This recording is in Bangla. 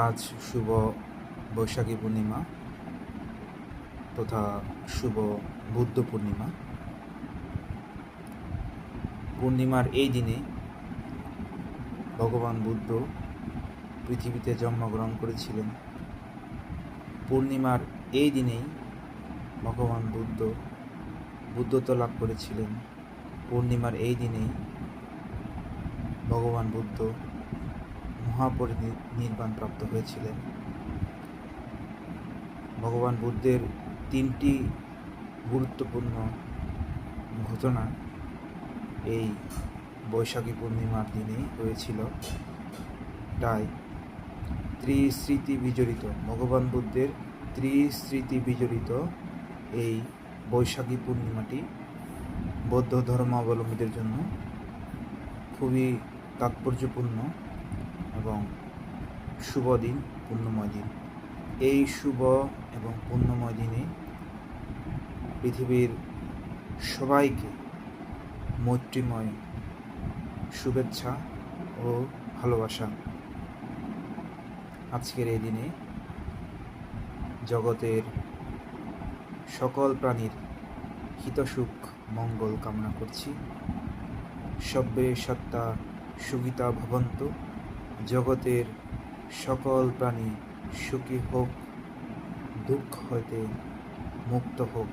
আজ শুভ বৈশাখী পূর্ণিমা তথা শুভ বুদ্ধ পূর্ণিমা। পূর্ণিমার এই দিনে ভগবান বুদ্ধ পৃথিবীতে জন্মগ্রহণ করেছিলেন। পূর্ণিমার এই দিনেই ভগবান বুদ্ধ বুদ্ধত্ব লাভ করেছিলেন। পূর্ণিমার এই দিনেই ভগবান বুদ্ধ মহাপরিনির্বাণ প্রাপ্ত হয়েছিলেন। ভগবান বুদ্ধের তিনটি গুরুত্বপূর্ণ ঘটনা এই বৈশাখী পূর্ণিমার দিনেই হয়েছিল। তাই ত্রিস্মৃতি বিজড়িত ভগবান বুদ্ধের ত্রিস্মৃতি বিজড়িত এই বৈশাখী পূর্ণিমাটি বৌদ্ধ ধর্মাবলম্বীদের জন্য খুবই তাৎপর্যপূর্ণ এবং শুভ দিন, পুণ্যময় দিন। এই শুভ এবং পুণ্যময় দিনে পৃথিবীর সবাইকে মৈত্রীময় শুভেচ্ছা ও ভালোবাসা। আজকের এই দিনে জগতের সকল প্রাণীর হিতসুখ মঙ্গল কামনা করছি। সব্যে সত্তা সুখিতা ভবন্তু। জগতের সকল প্রাণী সুখী হোক, দুঃখ হইতে মুক্ত হোক।